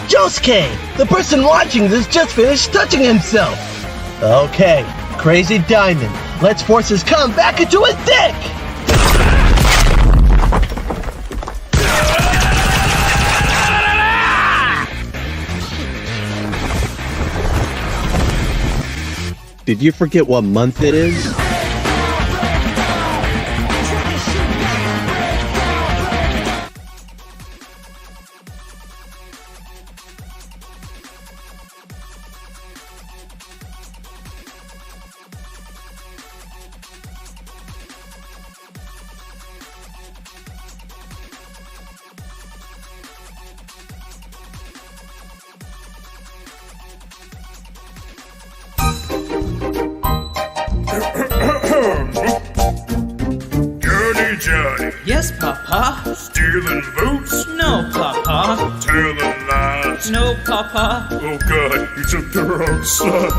Josuke, the person watching this just finished touching himself. Okay, Crazy Diamond, let's force his cum back into his dick! Did you forget what month it is? Johnny. Yes, Papa. Stealing boots? No, Papa. Telling lies? No, Papa. Oh God, you took the wrong son.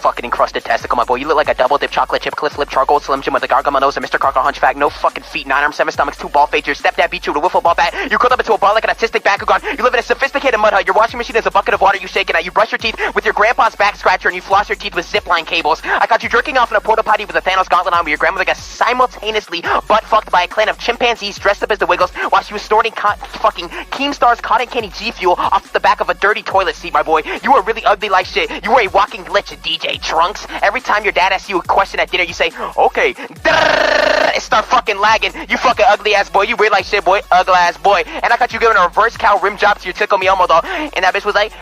Fucking encrusted testicle, my boy. You look like a double dip chocolate chip cliff lip charcoal slim jim with a gargamel nose and Mr. Carker hunchback. No fucking feet, 9 arms, 7 stomachs, 2 ball fades. Your stepdad beat you with a wiffle ball bat. You curled up into a ball like an autistic Bakugan. You live in a sophisticated mud hut. Your washing machine is a bucket of water you shake it at. You brush your teeth with your grandpa's back scratcher and you floss your teeth with zipline cables. I caught you jerking off in a porta potty with a Thanos gauntlet on where your grandmother got simultaneously butt fucked by a clan of chimpanzees dressed up as the Wiggles while she was snorting fucking Keemstar's cotton candy G Fuel off the back of a dirty toilet seat, my boy. You were really ugly like shit. You were a walking glitch, DJ Trunks. Every time your dad asks you a question at dinner, you say, okay, and start fucking lagging. You fucking ugly ass boy. You weird like shit, boy. Ugly ass boy. And I got you giving a reverse cow rim job to your Tickle Me Elmo doll. And that bitch was like,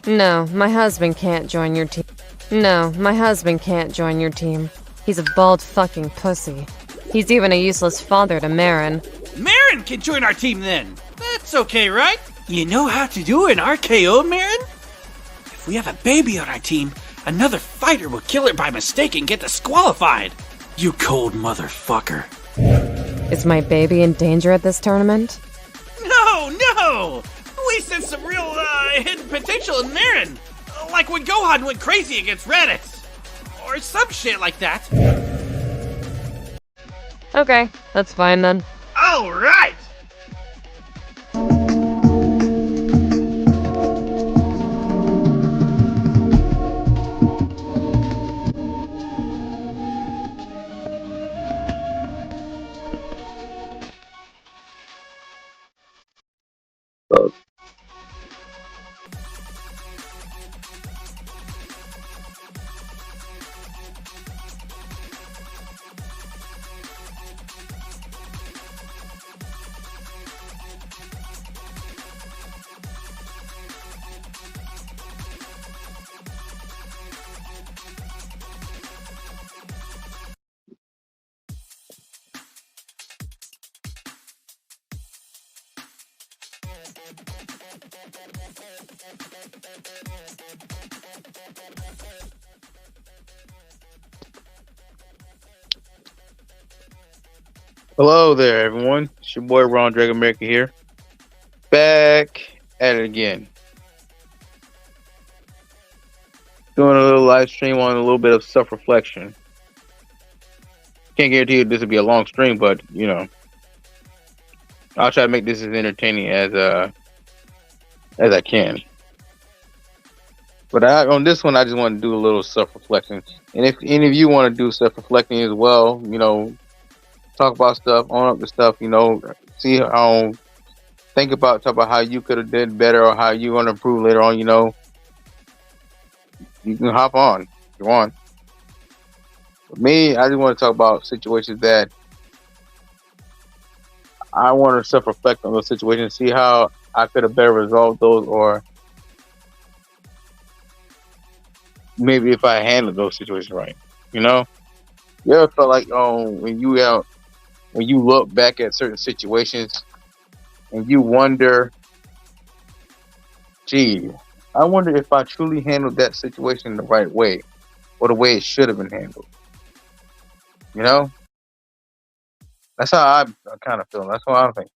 No, my husband can't join your team. No, my husband can't join your team. He's a bald fucking pussy. He's even a useless father to Marin. Marin can join our team then. That's okay, right? You know how to do an RKO, Marin? If we have a baby on our team, another fighter will kill it by mistake and get disqualified. You cold motherfucker. Is my baby in danger at this tournament? No! We sense some real, hidden potential in Marin. Like when Gohan went crazy against Raditz. Or some shit like that. Okay, that's fine then. Alright! Hello there, everyone. It's your boy Ronald Drag America here. Back at it again. Doing a little live stream on a little bit of self-reflection. Can't guarantee you this will be a long stream, but you know, I'll try to make this as entertaining as I can. But on this one, I just want to do a little self-reflection. And if any of you want to do self-reflecting as well, you know, talk about stuff, own up to stuff, you know, see how, talk about how you could have did better or how you're going to improve later on, you know, you can hop on if you want. For me, I just want to talk about situations that I want to self-reflect on those situations, see how I could have better resolved those, or maybe if I handled those situations right, you know? You ever felt like when you look back at certain situations and you wonder, gee, I wonder if I truly handled that situation the right way or the way it should have been handled. You know, that's how I kind of feel. That's what I think.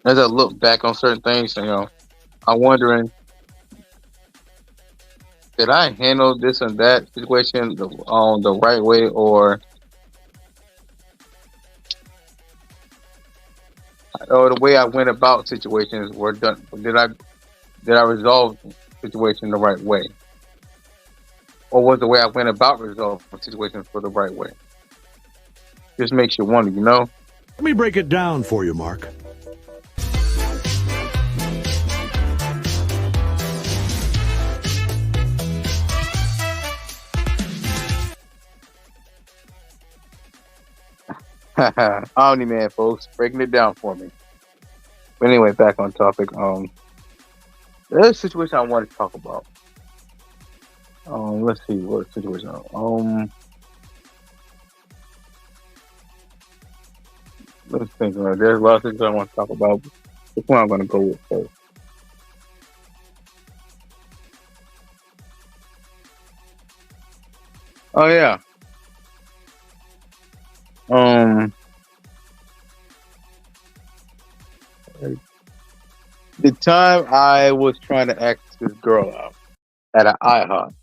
As I look back on certain things, I'm wondering, did I handle this and that situation the right way, or the way I went about situations were done? Did I resolve situation the right way, or was the way I went about resolving situations for the right way? Just makes you wonder, Let me break it down for you, Mark. Omni Man, folks, breaking it down for me. But anyway, back on topic. There's a situation I want to talk about. Let's see what situation. Let's think. There's a lot of things I want to talk about. Which one I'm going to go with first? Oh yeah. The time I was trying to ask this girl out at an IHOP,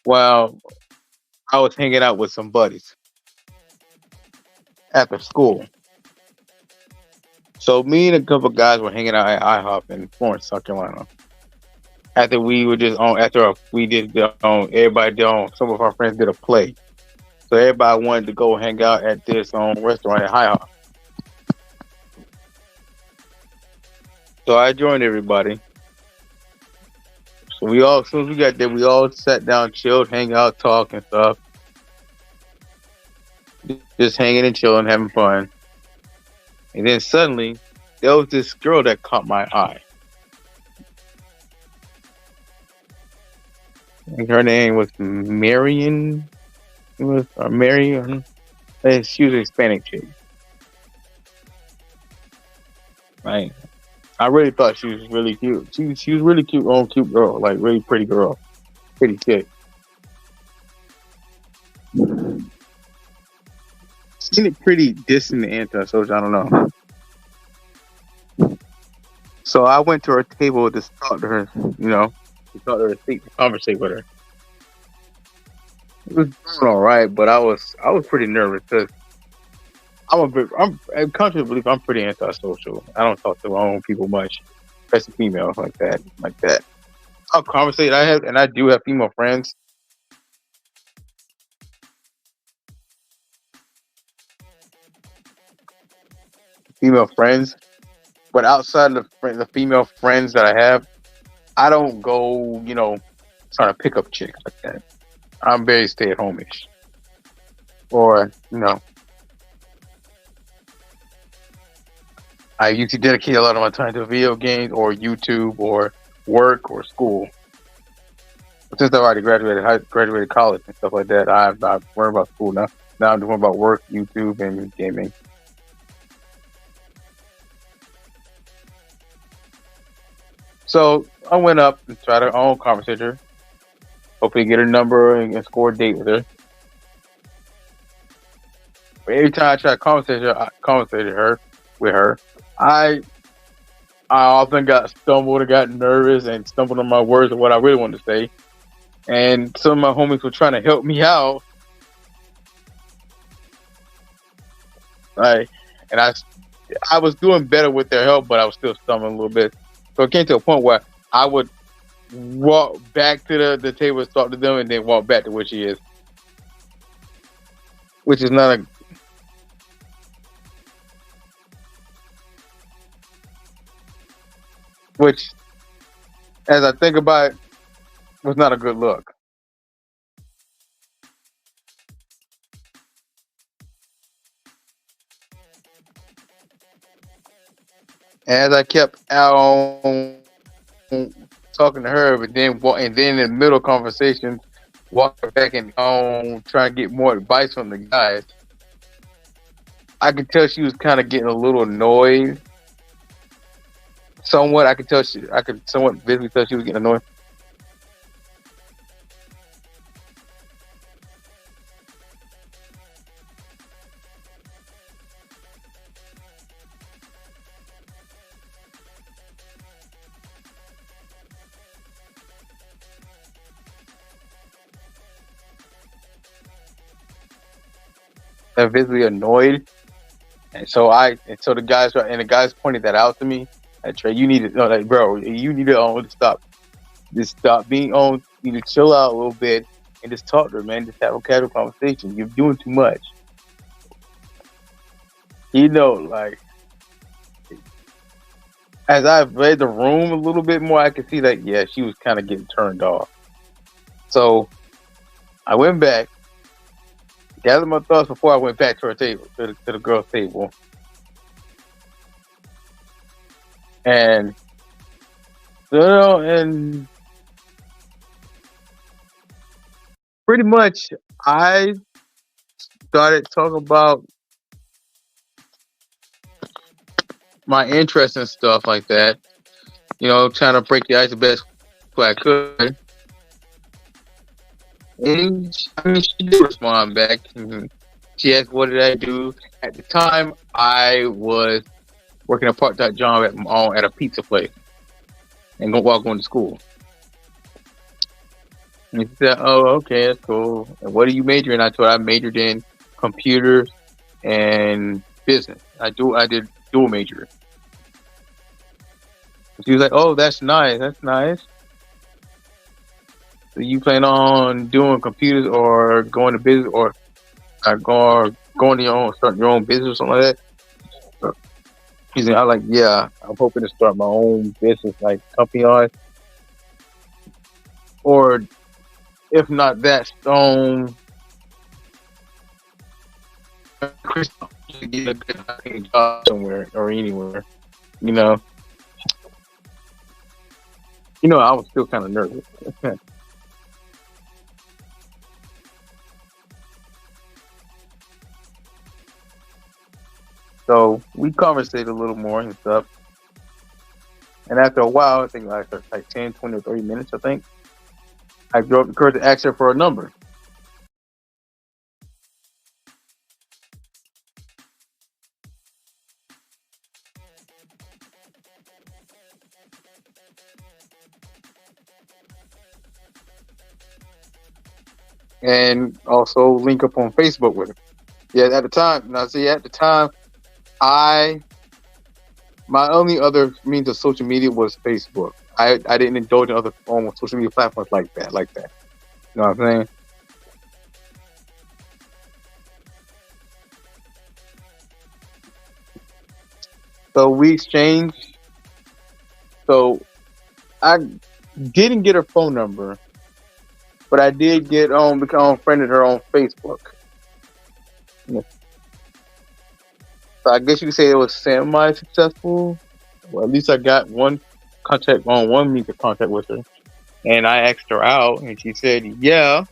while I was hanging out with some buddies after school. So me and a couple of guys were hanging out at IHOP in Florence, South Carolina. After we were just on, after we did everybody did some of our friends did a play. So everybody wanted to go hang out at this restaurant at IHOP. So I joined everybody. So as soon as we got there, we all sat down, chilled, hang out, talk and stuff. Just hanging and chilling, having fun. And then suddenly, there was this girl that caught my eye. And her name was Marion. Marion. She was a Hispanic chick. Right. I really thought she was really cute. She was really cute, cute girl, like really pretty girl, pretty chick. Seen it pretty distant and antisocial. I don't know. So I went to her table to talk to her. To talk to her, to conversate with her. It was going all right, but I was pretty nervous because I'm conscious belief I'm pretty antisocial. I don't talk to my own people much, especially females like that. I'll conversate. I do have female friends. But outside of the female friends that I have, I don't go, trying to pick up chicks like that. I'm very stay-at-home-ish. Or, I usually dedicate a lot of my time to video games or YouTube or work or school. But since I've already graduated college and stuff like that, I'm not worrying about school now. Now I'm worrying about work, YouTube, and gaming. So I went up and tried to conversate her. Hopefully get her number and score a date with her. But every time I try to conversate with her, I often got stumbled and got nervous and stumbled on my words of what I really wanted to say. And some of my homies were trying to help me out. And I was doing better with their help, but I was still stumbling a little bit. So it came to a point where I would walk back to the table and talk to them and then walk back to where she is. Which is not which, as I think about it, was not a good look. As I kept out talking to her, but then and then in the middle of conversation, walking back and trying to get more advice from the guys, I could tell she was kind of getting a little annoyed. Somewhat, I could somewhat visibly tell she was getting annoyed. Visibly annoyed, and so the guys pointed that out to me. Like, Trey, you need to know, like, bro, you need to stop being on. You need to chill out a little bit and just talk to her, man. Just have a casual conversation. You're doing too much. Like, as I've read the room a little bit more, I could see that, yeah, she was kind of getting turned off. So I went back, gathered my thoughts before I went back to her table, to the girls' table. And, and pretty much I started talking about my interest in stuff like that. Trying to break the ice the best way I could. And she did respond back. She asked, what did I do? At the time, I was working a part-time job at a pizza place and going to school. And she said, oh, okay, that's cool. And what do you major in? I told her I majored in computers and business. I did dual major. She was like, oh, that's nice. That's nice. So you plan on doing computers or going to business or going to starting your own business or something like that? She said, I like, yeah, I'm hoping to start my own business, like company on. Or if not that, get a good job somewhere or anywhere, I was still kind of nervous. So we conversated a little more and stuff. And after a while, I think like 10, 20, or 30 minutes, I think, I drove the courage to ask her for a number. And also link up on Facebook with her. Yeah, at the time, my only other means of social media was Facebook. I didn't indulge in other forms of social media platforms like that. You know what I'm saying? So we exchanged. So I didn't get her phone number, but I did become friended her on Facebook. Yeah. So I guess you could say it was semi-successful. Well, at least I got one means of contact with her. And I asked her out, and she said, yeah.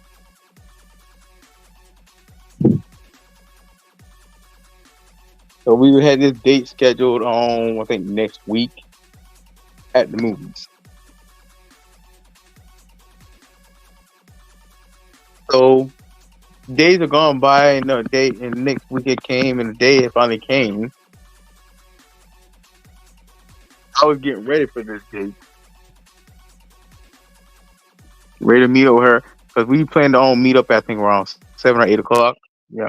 So we had this date scheduled on, I think, next week at the movies. So days are gone by, and next week it came, and the day it finally came. I was getting ready for this date. Ready to meet up with her, because we planned to meet up, I think, around 7 or 8 o'clock. Yeah.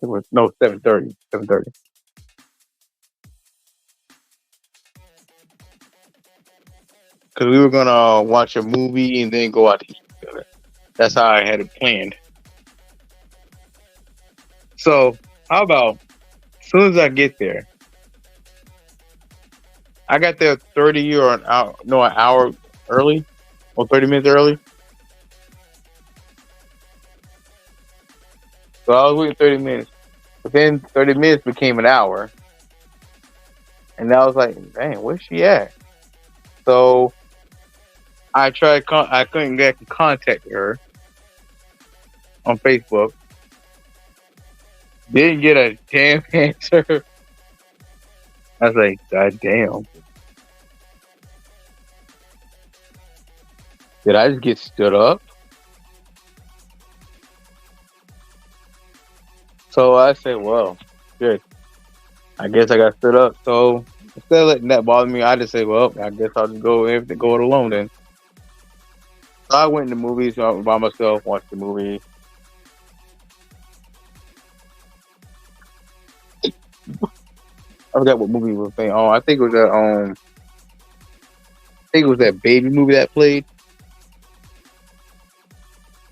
It was, 7:30. 7:30. Because we were going to watch a movie and then go out to eat together. That's how I had it planned. So, how about, as soon as I get there, I got there 30 or an hour early, or 30 minutes early. So I was waiting 30 minutes. But then 30 minutes became an hour. And I was like, dang, where's she at? So I tried. I couldn't get in contact with her on Facebook. Didn't get a damn answer. I was like, God damn. Did I just get stood up? So I said, well, good. I guess I got stood up. So instead of letting that bother me, I just say, well, I guess I'll just go it alone then. So I went to the movies by myself, watched the movie. I forgot what movie we were playing. Oh, I think it was that baby movie that played.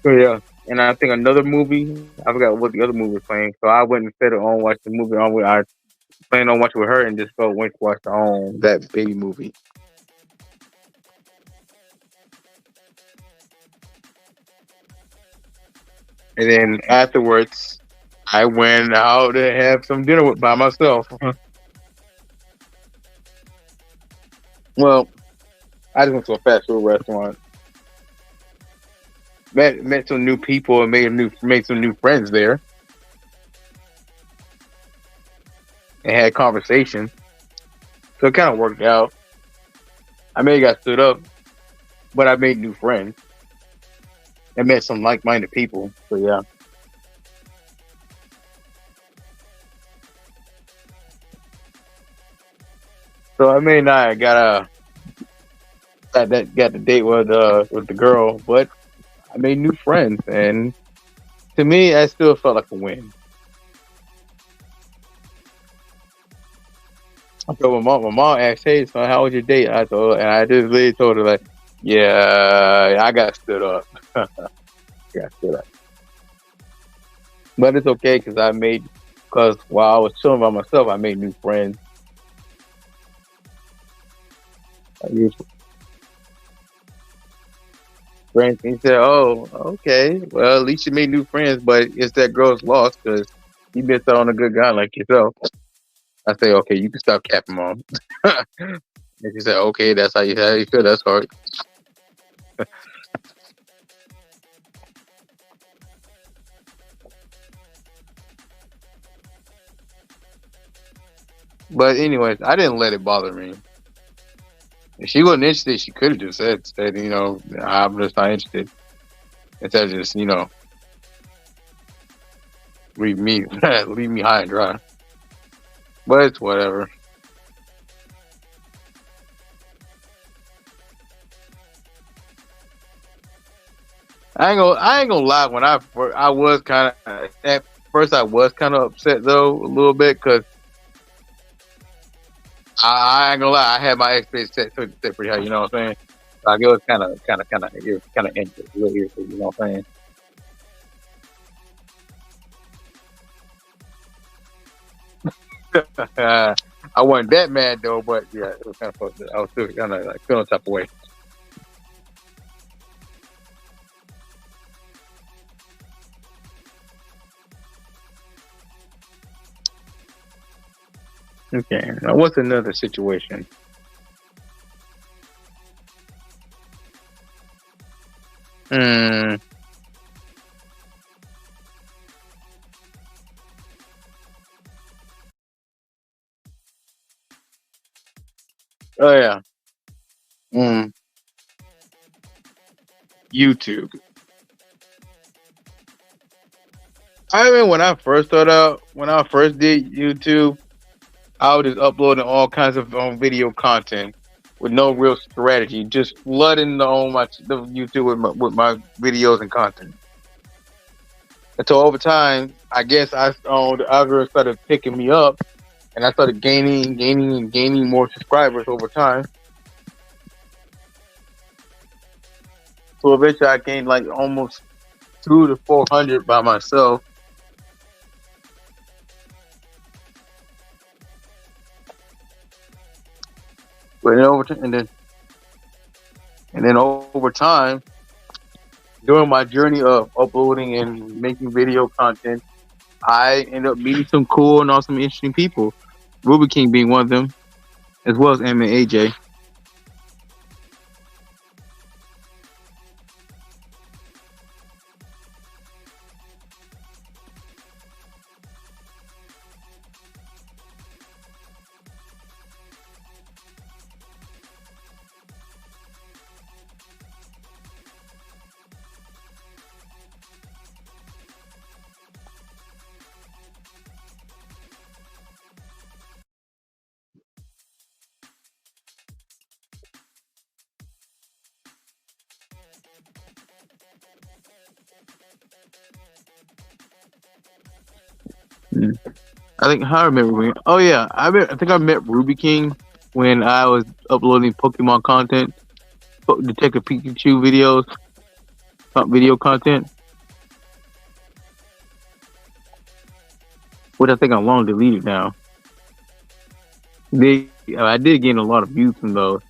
So yeah, and I think another movie. I forgot what the other movie was playing. So I went instead of watch the movie I planned on watching with her and just went to watch that baby movie. And then afterwards, I went out to have some dinner by myself. Well, I just went to a fast food restaurant. Met some new people and made some new friends there. And had conversation. So it kind of worked out. I may have got stood up, but I made new friends. And met some like-minded people. So yeah. So I may not got the date with the girl, but I made new friends, and to me, that still felt like a win. So my mom asked, "Hey, son, how was your date?" I told her, and I just literally told her like, "Yeah, I got stood up." Got stood up, but it's okay because while I was chilling by myself, I made new friends. Friends, he said, "Oh, okay. Well, at least you made new friends, but it's that girl's loss because you missed out on a good guy like yourself." I say, "Okay, you can stop capping, mom." And she said, "Okay, that's how you feel. That's hard." But anyways, I didn't let it bother me. If she wasn't interested, she could have just said, I'm just not interested. Instead of just, leave me high and dry. But it's whatever. I ain't gonna lie. When I was kind of at first, I was kind of upset though a little bit because I ain't gonna lie. I had my expectations set pretty high. You know what I'm saying? Like it was kind of irritating. You know what I'm saying? I wasn't that mad though, but yeah, it was kind of fucked up. I was still kind of like feeling type of way. Okay, now what's another situation? Oh yeah. YouTube. I remember when I first did YouTube, I was just uploading all kinds of video content with no real strategy, just flooding the YouTube with my videos and content. And so over time, I guess the algorithm started picking me up, and I started gaining more subscribers over time. So eventually, I gained like almost 200 to 400 by myself. But then over time, during my journey of uploading and making video content, I ended up meeting some cool and awesome, interesting people. Ruby King being one of them. as well as M and AJ. I think I remember when. Oh yeah, I think I met Ruby King when I was uploading Pokemon content, Detective Pikachu videos, video content, which I think I'm long deleted now. I did gain a lot of views from those.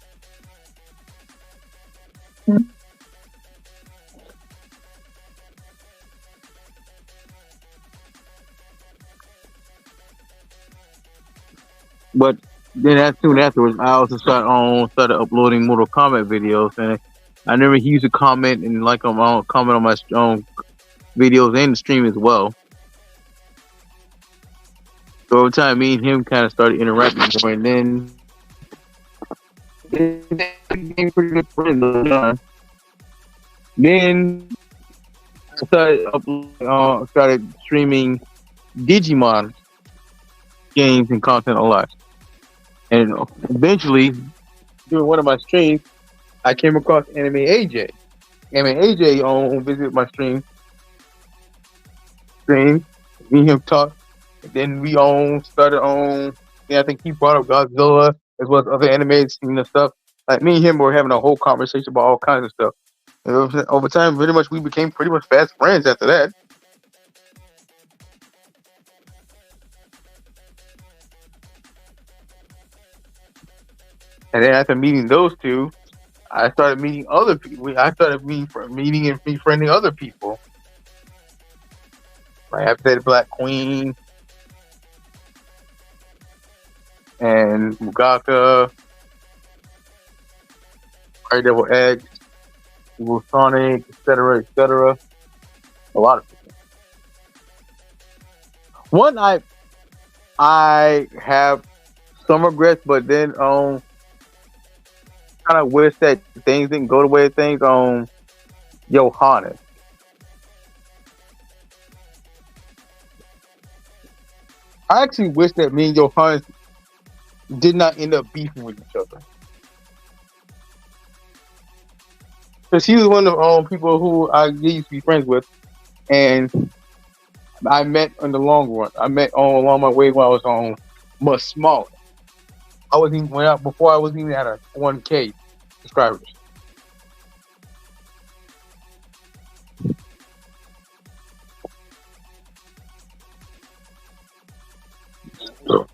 But then soon afterwards, I also started uploading Mortal Kombat videos, and I remember he used to comment and comment on my videos and the stream as well. So over time, me and him kind of started interacting more, and then became pretty good friends. Then I started streaming Digimon games and content a lot. And eventually, during one of my streams, I came across Anime AJ. Anime AJ visited my stream. Me and him talked. And then we started on. Yeah, I think he brought up Godzilla as well as other animes and stuff. Like me and him were having a whole conversation about all kinds of stuff. And over time, pretty much we became pretty much fast friends after that. And then after meeting those two, I started meeting other people. I started meeting and befriending other people. Right after that, Black Queen and Mugaka, Fire Devil X, Evil Sonic, etc., etc. A lot of people. One I have some regrets, but then kind of wish that things didn't go the way of things on Johannes. I actually wish that me and Johannes did not end up beefing with each other. Because he was one of the people who I used to be friends with, and I met in the long run. I met along my way when I was much smaller. I wasn't even before I was even at a 1K subscribers. So,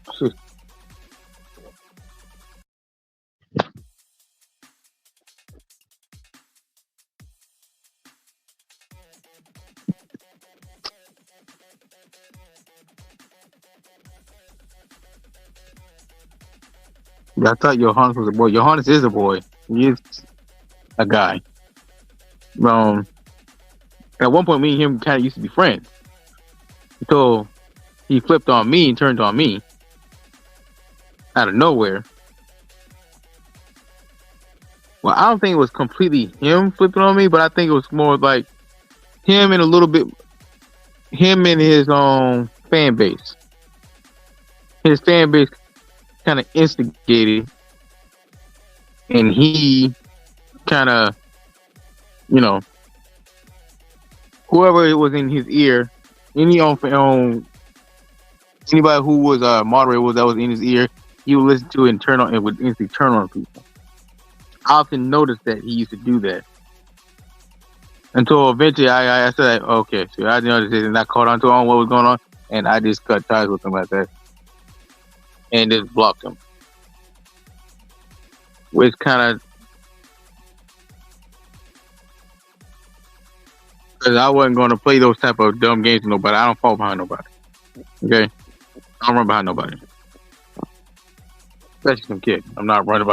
I thought Johannes was a boy. Johannes is a boy. He is a guy. At one point, me and him kind of used to be friends. Until he flipped on me and turned on me. Out of nowhere. Well, I don't think it was completely him flipping on me, but I think it was more like him and a little bit... him and his fan base. His fan base kind of instigated, and he kind of, whoever it was in his ear, anybody who was a moderator that was in his ear, he would listen to it and would instantly turn on people. I often noticed that he used to do that. Until eventually I said, okay, so I noticed it and I caught on to what was going on, and I just cut ties with him like that. And just blocked him. Which kind of... because I wasn't going to play those type of dumb games with nobody. I don't fall behind nobody. Okay? I don't run behind nobody. especially some kid. I'm not running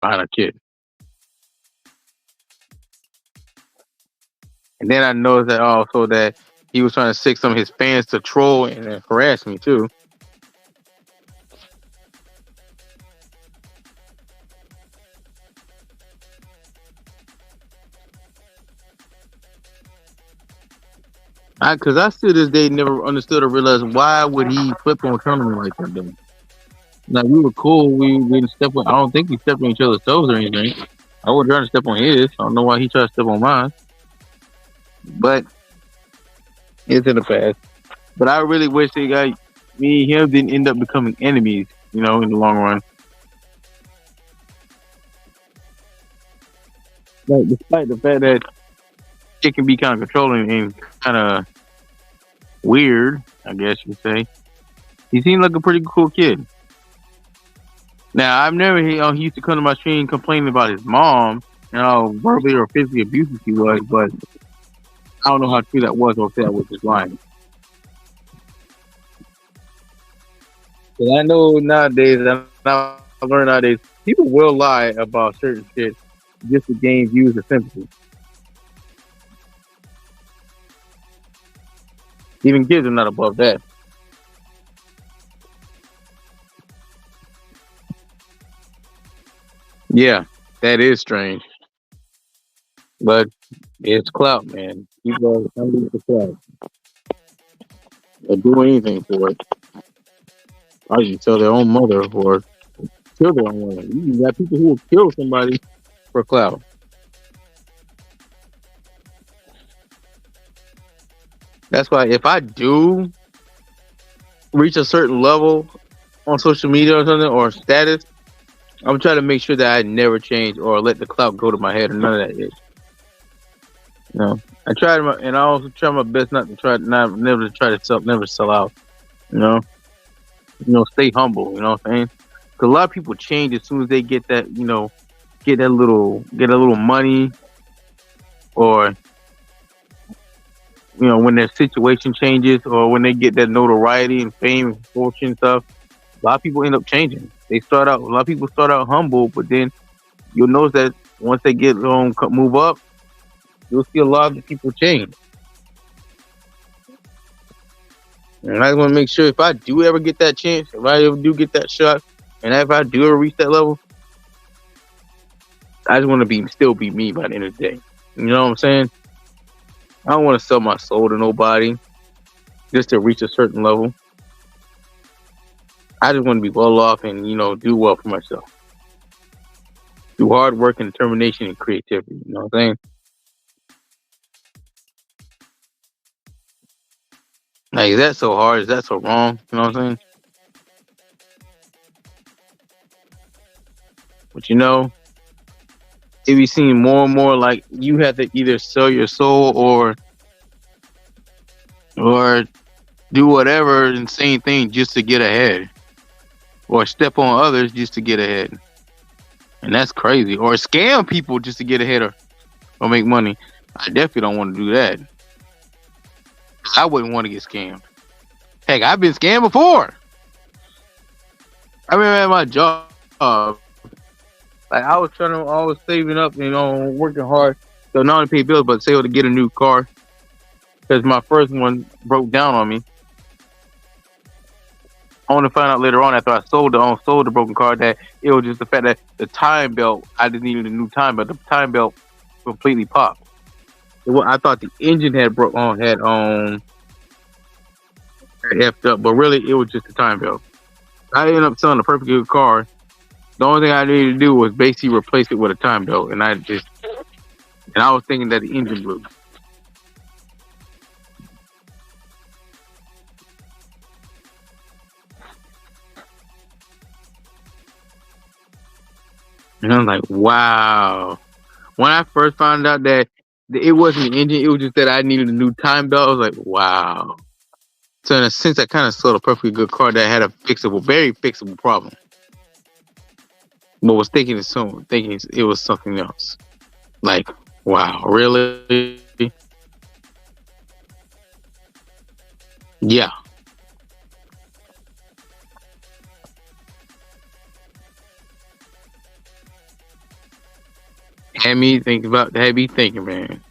behind a kid. And then I noticed that also that he was trying to sick some of his fans to troll and harass me too. Because I still this day never understood or realized why would he flip on tournament like that. Though. Now we were cool. We didn't step on. I don't think we stepped on each other's toes or anything. I wasn't trying to step on his. I don't know why he tried to step on mine. But it's in the past. But I really wish me and him didn't end up becoming enemies. In the long run. Like, despite the fact that it can be kind of controlling and kind of weird, I guess you could say. He seemed like a pretty cool kid. Now, I've never he used to come to my stream complaining about his mom and how verbally or physically abusive he was, but I don't know how true that was or if that was just lying. Because I know nowadays, I learned nowadays, people will lie about certain shit just to gain views or sympathy. Even kids are not above that. Yeah, that is strange. But it's clout, man. People are hungry for clout. They'll do anything for it. I used to tell their own mother or kill their own mother. You got people who will kill somebody for clout. That's why if I do reach a certain level on social media or something or status, I'm trying to make sure that I never change or let the clout go to my head or none of that is. I try and I also try my best not to never sell out. Stay humble. You know what I'm saying? Because a lot of people change as soon as they get that, get a little money, or when their situation changes, or when they get that notoriety and fame and fortune and stuff. A lot of people end up changing. A lot of people start out humble, but then you'll notice that once they move up, you'll see a lot of the people change. And I want to make sure if I do ever get that chance, if I ever do get that shot, and if I do ever reach that level, I just want to still be me by the end of the day. You know what I'm saying? I don't want to sell my soul to nobody just to reach a certain level. I just want to be well off and, do well for myself. Through hard work and determination and creativity. You know what I'm saying? Like, is that so hard? Is that so wrong? You know what I'm saying? But it be seeming more and more like you have to either sell your soul or do whatever insane thing just to get ahead, or step on others just to get ahead, and that's crazy. Or scam people just to get ahead or make money. I definitely don't want to do that. I wouldn't want to get scammed. Heck, I've been scammed before. I remember at my job, like I was saving up, working hard to not only pay bills but to get a new car because my first one broke down on me. I want to find out later on after I sold the broken car that it was just the fact that the time belt, I just needed a new time, but the time belt completely popped. I thought the engine had effed up, but really it was just the time belt. I ended up selling a perfectly good car. The only thing I needed to do was basically replace it with a time belt, and I was thinking that the engine blew. And I was like, wow. When I first found out that it wasn't the engine, it was just that I needed a new time belt, I was like, wow. So in a sense, I kind of sold a perfectly good car that had a very fixable problem. But was thinking it was something else. Like, wow, really? Yeah. Had me thinking, man.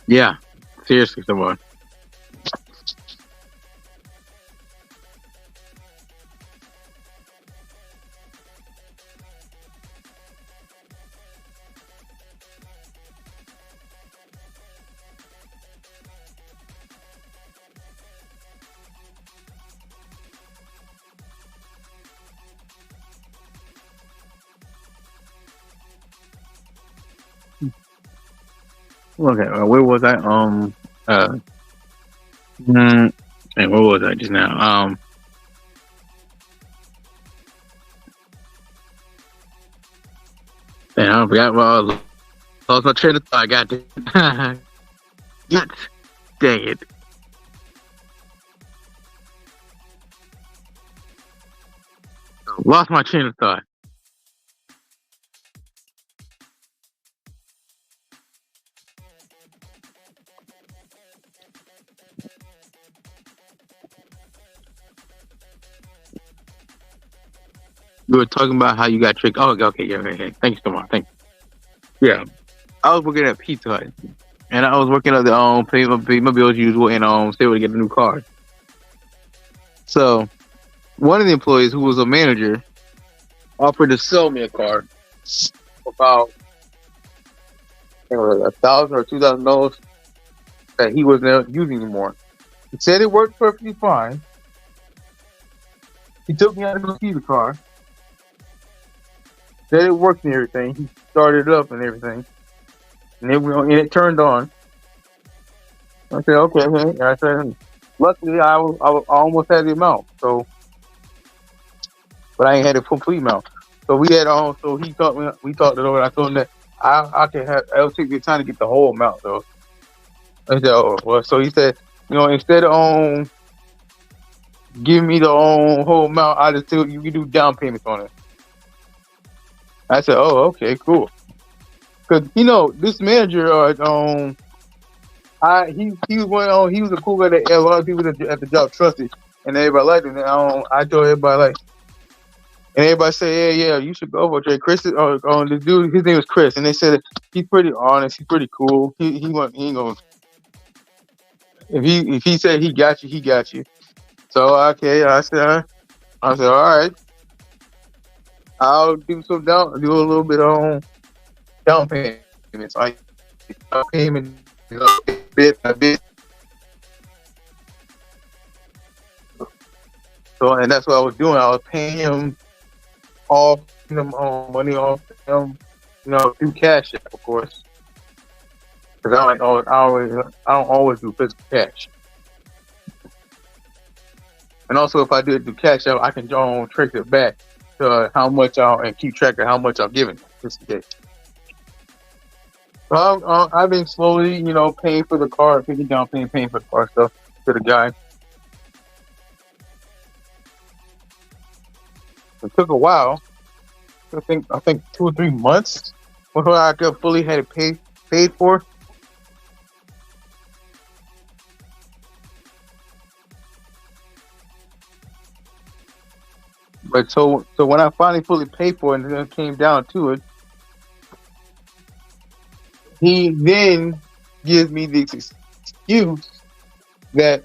Yeah, seriously, someone. Okay, where was I? And where was I just now? And I forgot what I lost my train of thought. I got it. Yes. Dang it. Lost my train of thought. We were talking about how you got tricked. Oh, okay, yeah, okay. Thank you so much. Thank you. Yeah. I was working at Pizza Hut. And I was working at the pay my bills usual and stay able to get a new car. So one of the employees who was a manager offered to sell me a car for about $1,000 or $2,000 that he wasn't using anymore. He said it worked perfectly fine. He took me out to go see the car. Said it worked and everything. He started it up and everything. And it turned on. I said, okay. And I said, luckily, I almost had the amount. So, but I ain't had the complete amount. So we had so he talked me. We talked it over. And I told him that I could have. It'll take me time to get the whole amount though. I said, oh well. So he said, instead of giving me the whole amount, I just tell you can do down payments on it. I said, oh, okay, cool. Because this manager, he was a cool guy that a lot of people at the job trusted, and everybody liked him. And I told everybody and everybody said, yeah, you should go over there. Chris, the dude, his name was Chris, and they said he's pretty honest, he's pretty cool. He ain't gonna. If he said he got you, he got you. So okay, I said, all right. I'll do a little bit on down payments. I payment bit by bit. So, and that's what I was doing. I was paying him off, money off him, through Cash App, of course. Because I don't always do physical cash. And also, if I do it through Cash App, I can trace it back to how much and keep track of how much I'm giving just in case. So I've been slowly, paying for the car, paying for the car stuff to the guy. It took a while. I think 2 or 3 months before I could fully had it paid for. But so when I finally fully paid for it and then it came down to it, he then gives me the excuse that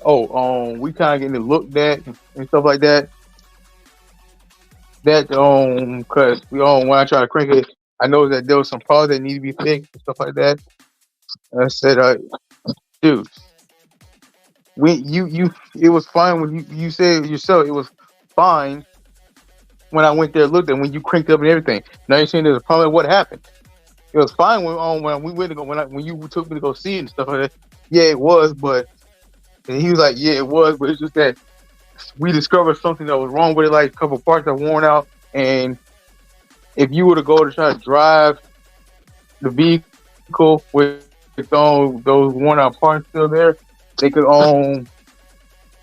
we kind of getting it looked at and stuff like that. That because when I try to crank it, I know that there was some problems that need to be fixed and stuff like that. And I said, dude, when it was fine when you said yourself it was fine when I went there and looked at when you cranked up and everything. Now you're saying there's a problem. What happened? It was fine when we went to go when you took me to go see it and stuff like that. Yeah, it was, and he was like, yeah, it was, but it's just that we discovered something that was wrong with it, like a couple parts that worn out, and if you were to go to try to drive the vehicle with those worn out parts still there, they could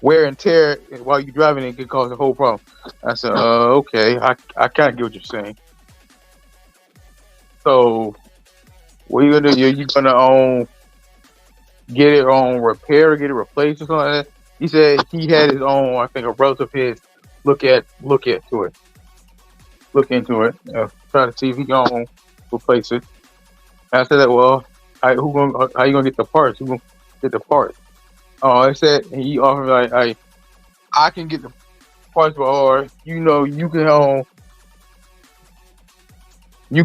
wear and tear while you're driving. It could cause a whole problem. I said, okay, I kind of get what you're saying. So, what are you gonna do? You gonna get it on repair, get it replaced or something like that? He said he had his own. I think a relative of his look into it. Try to see if he gonna replace it. And I said that, well, how you gonna get the parts? Who gonna get the parts? Oh, I said, and he offered like, I can get the parts, or you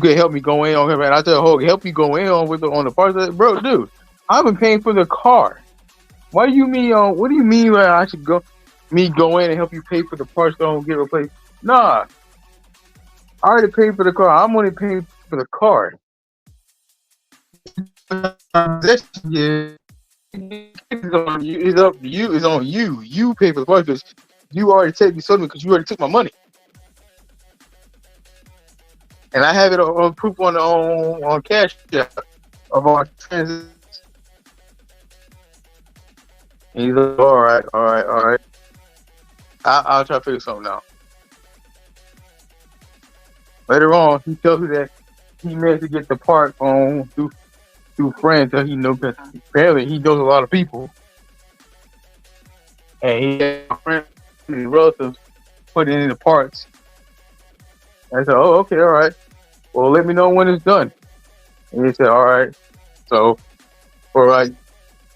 can help me go in on him. And I said, oh, help you go in on the parts. I said, bro, dude, I've been paying for the car. What do you mean like I should go in and help you pay for the parts that don't get replaced? Nah, I already paid for the car. I'm only paying for the car. This is on you. It's up to you. It's on you. You pay for the parts because you already sold me because you already took my money. And I have it on proof on cash of our transactions. And he's like, all right. I'll try to figure something out. Later on, he tells me that he managed to get the part on through friends that he knows. Because apparently he knows a lot of people, and he had friends and relatives putting in the parts. And I said, "Oh, okay, all right. Well, let me know when it's done." And he said, "All right." So for like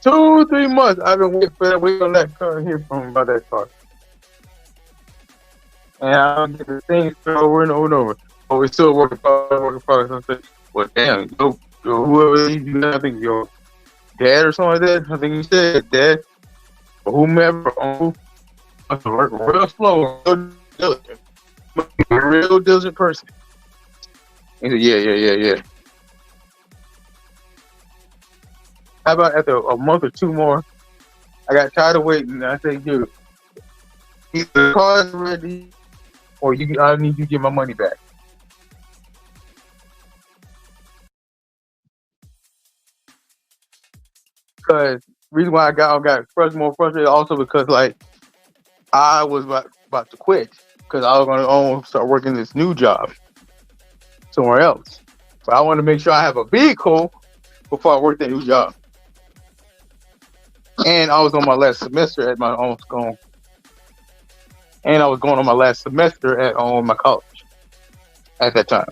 2-3 months, I've been waiting on that car, hear from him about that car. And I'll get the thing over and over and over. Oh, we're still working products. I said, well, damn, whoever you, I think your dad or something like that. I think you said dad or whomever. Work real slow, real diligent, a real diligent person. He said, yeah. How about after a month or two more, I got tired of waiting. I said, dude, either the car's ready or I need you to get my money back. Because reason why I got more frustrated also because like I was about to quit because I was going to start working this new job somewhere else. But I want to make sure I have a vehicle before I work that new job. And I was on my last semester at my own school. And I was going on my last semester at my college at that time.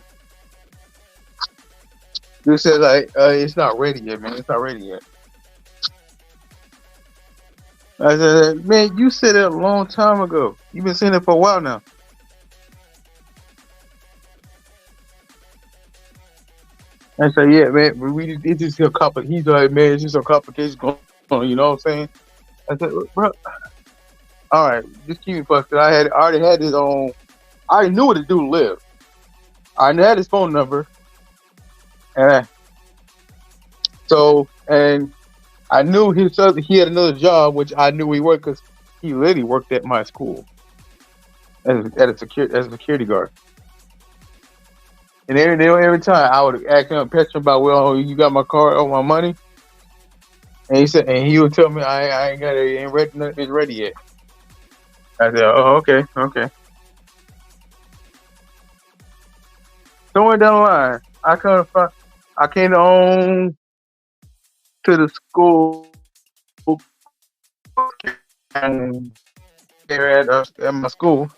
You said like it's not ready yet, man. It's not ready yet. I said, man, you said it a long time ago. You've been saying it for a while now. I said, yeah, man, it's just a couple. He's like, man, it's just a complications going on. You know what I'm saying? I said, bro, all right, just keep me posted. I already had his own. I already knew where the dude lived. I had his phone number, and I knew he had another job, which I knew he worked because he literally worked at my school as a security guard. And every time I would ask him, pester him about, well, you got my car, my money, and he would tell me I ain't got it, it's ready yet. I said, oh, okay. Somewhere down the line, I came on to the school and there at my school,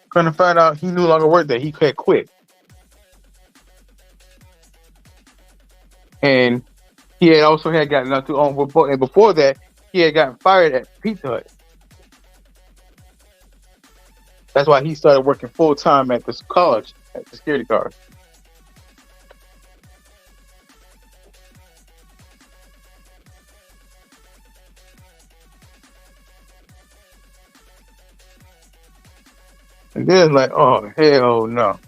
couldn't find out he no longer worked there. He had quit. And he had also gotten up to and before that, he had gotten fired at Pizza Hut. That's why he started working full time at this college as a security guard. And then like, oh hell no,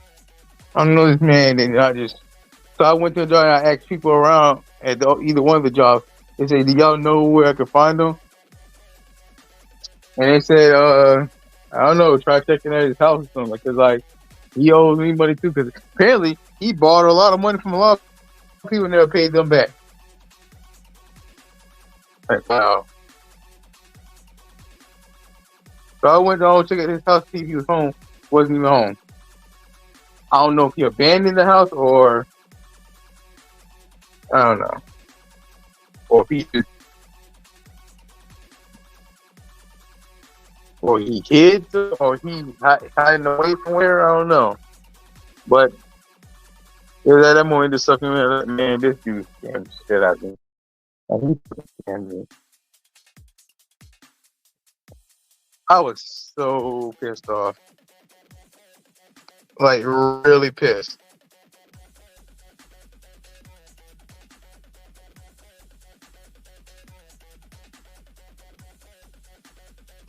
I don't know this man. And so I went to the job and I asked people around at either one of the jobs. They said, "Do y'all know where I could find them?" And they said, "I don't know. Try checking at his house or something." Because like he owes me money too. Because apparently he borrowed a lot of money from a lot of people and never paid them back. Like, wow. So I went to check at his house to see if he was home. Wasn't even home. I don't know if he abandoned the house or I don't know. Or if he just or he hid, or he hiding away from where, I don't know. But it was at that moment just sucking me. Like, man, this dude scammed the shit out of me. Like, he scammed me. I was so pissed off. Like, really pissed.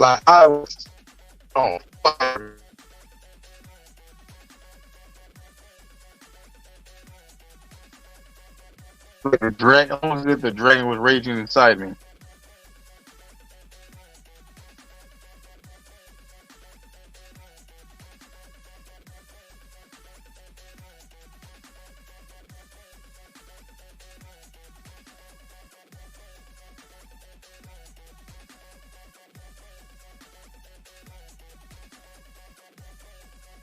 Like, I was on fire. Like the dragon, almost as if the dragon was raging inside me.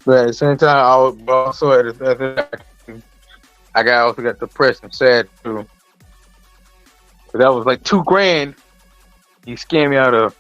But at the same time, I was also at the I also got depressed and sad too. But that was like $2,000 he scammed me out of.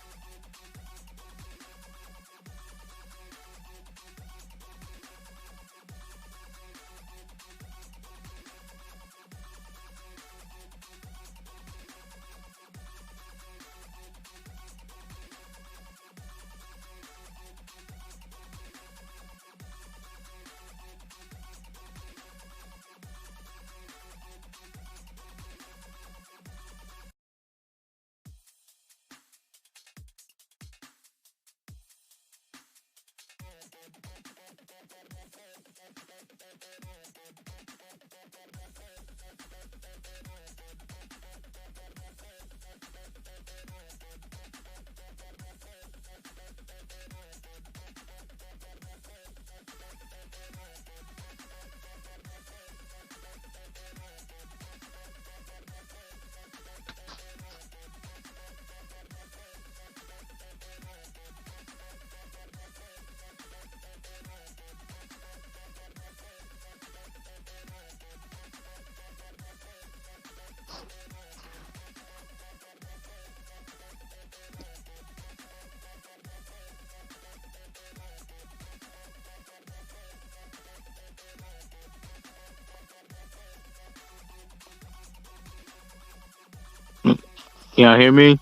Can y'all hear me?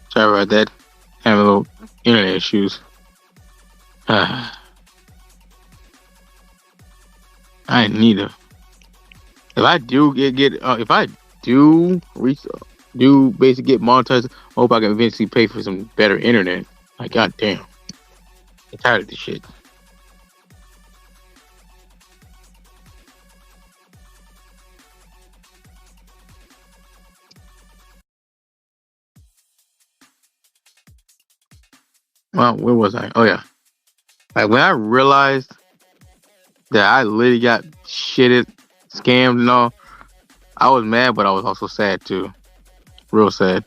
Sorry about that. Having a little internet issues. I need to. If I do if I do basically get monetized, I hope I can eventually pay for some better internet. Like, goddamn, I'm tired of this shit. Well, where was I? Oh yeah, like when I realized that I literally got shitted, scammed, and all, I was mad, but I was also sad too. Real sad.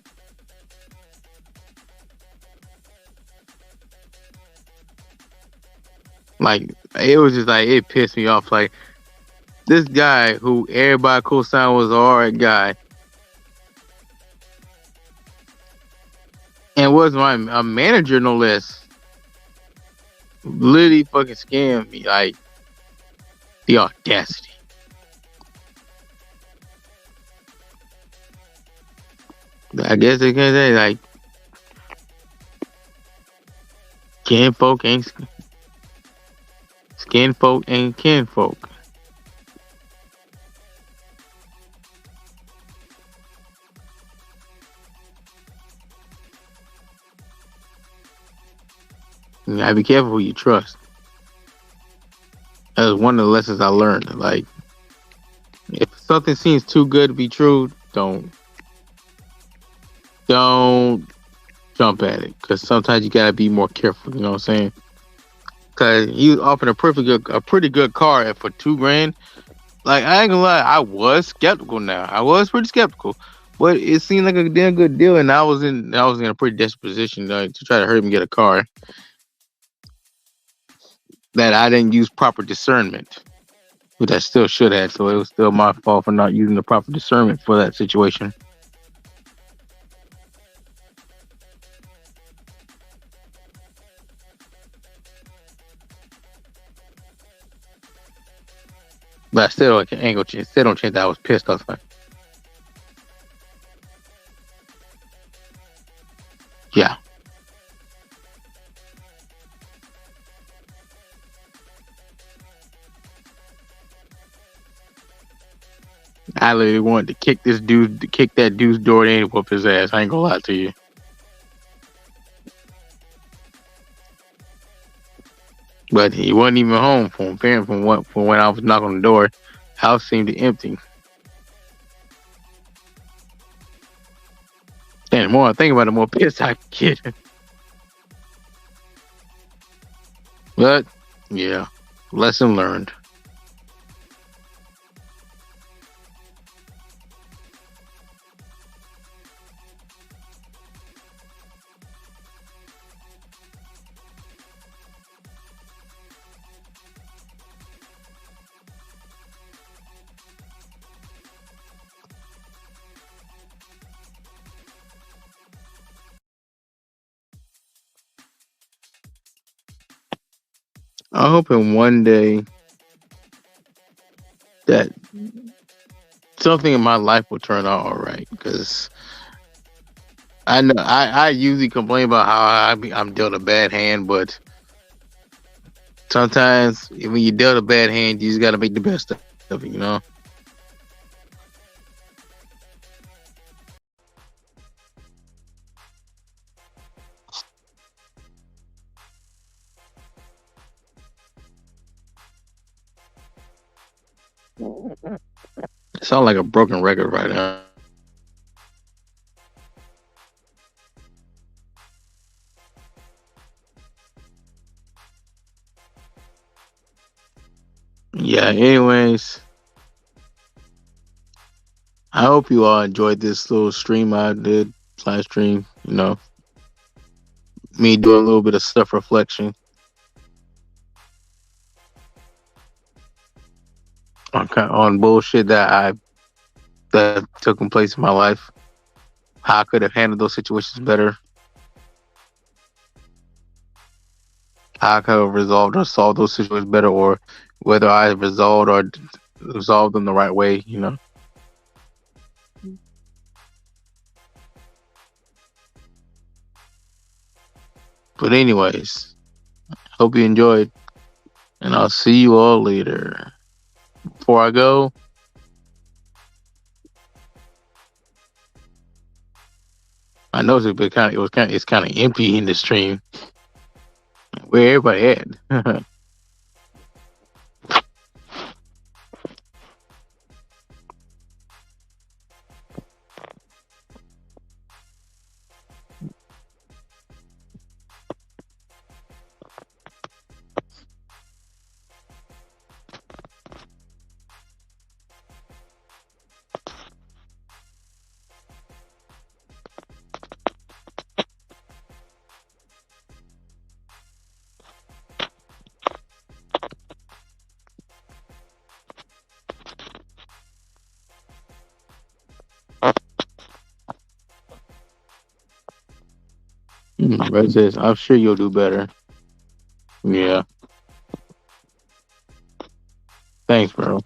Like, it was just like, it pissed me off. Like, this guy who everybody co-signed was an alright guy, and was my manager, no less, literally fucking scammed me. Like, the audacity. I guess they can say, like, skin folk ain't kin folk. You gotta be careful who you trust. That was one of the lessons I learned. Like, if something seems too good to be true, don't jump at it. Because sometimes you gotta be more careful. You know what I'm saying? Because he was offering a pretty good car for $2,000. Like, I ain't gonna lie, I was skeptical. Now I was pretty skeptical, but it seemed like a damn good deal, and I was in a pretty desperate position to try to hurry him get a car that I didn't use proper discernment, which I still should have. So it was still my fault for not using the proper discernment for that situation. But I still ain't gonna change. Still don't change that I was pissed off. Yeah. I literally wanted to kick that dude's door in and whoop his ass. I ain't gonna lie to you. But he wasn't even home from when I was knocking on the door. House seemed empty. And the more I think about it, the more pissed I get. But yeah, lesson learned. I'm hoping one day that something in my life will turn out all right. Because I know I usually complain about how I'm dealt a bad hand, but sometimes when you dealt a bad hand, you just got to make the best of it, you know? It sounds like a broken record right now. Yeah, anyways, I hope you all enjoyed this little stream I did, live stream, you know, me doing a little bit of self-reflection on bullshit that took place in my life, how I could have handled those situations better, how I could have resolved or solved those situations better, or whether I resolved them the right way, you know. But anyways, hope you enjoyed, and I'll see you all later. Before I go, I noticed it's kind of empty in the stream. Where everybody at? Red says, I'm sure you'll do better. Yeah. Thanks, bro.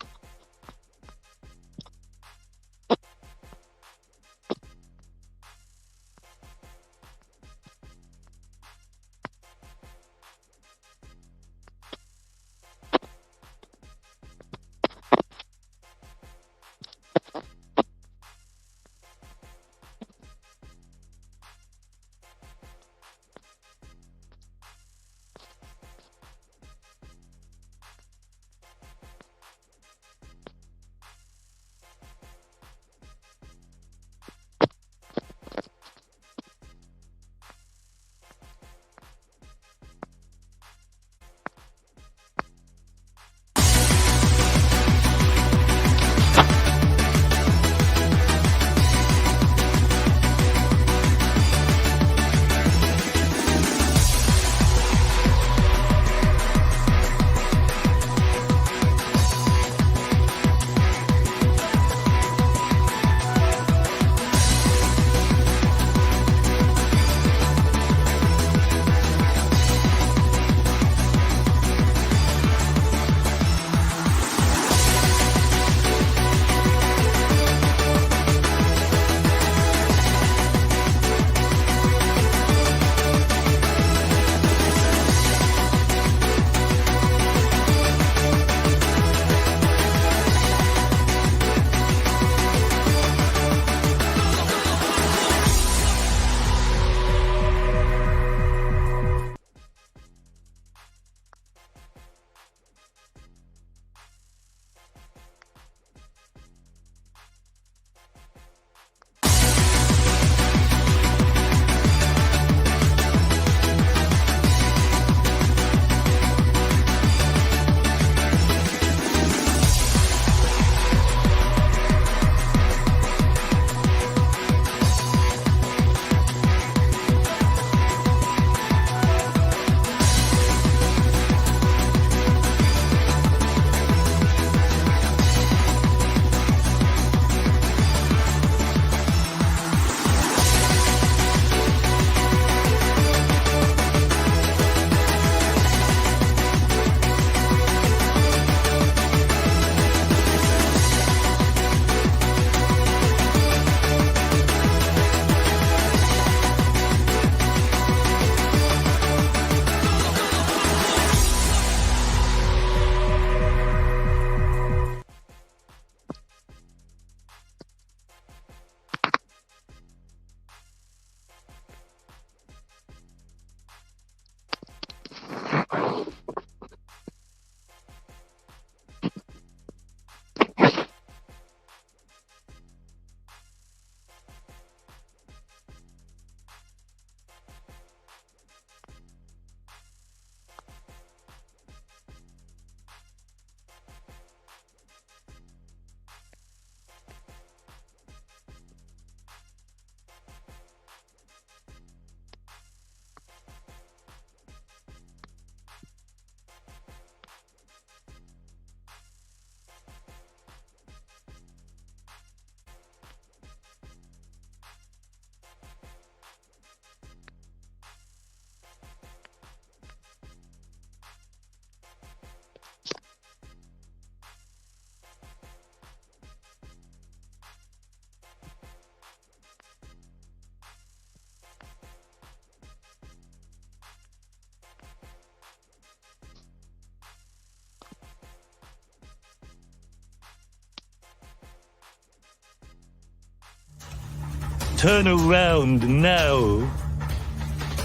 turn around now,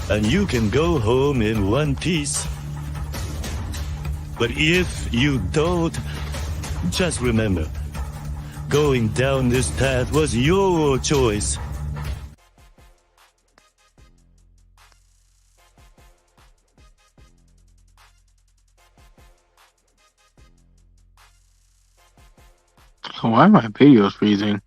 and you can go home in one piece. But if you don't, just remember, going down this path was your choice. Why are my videos freezing?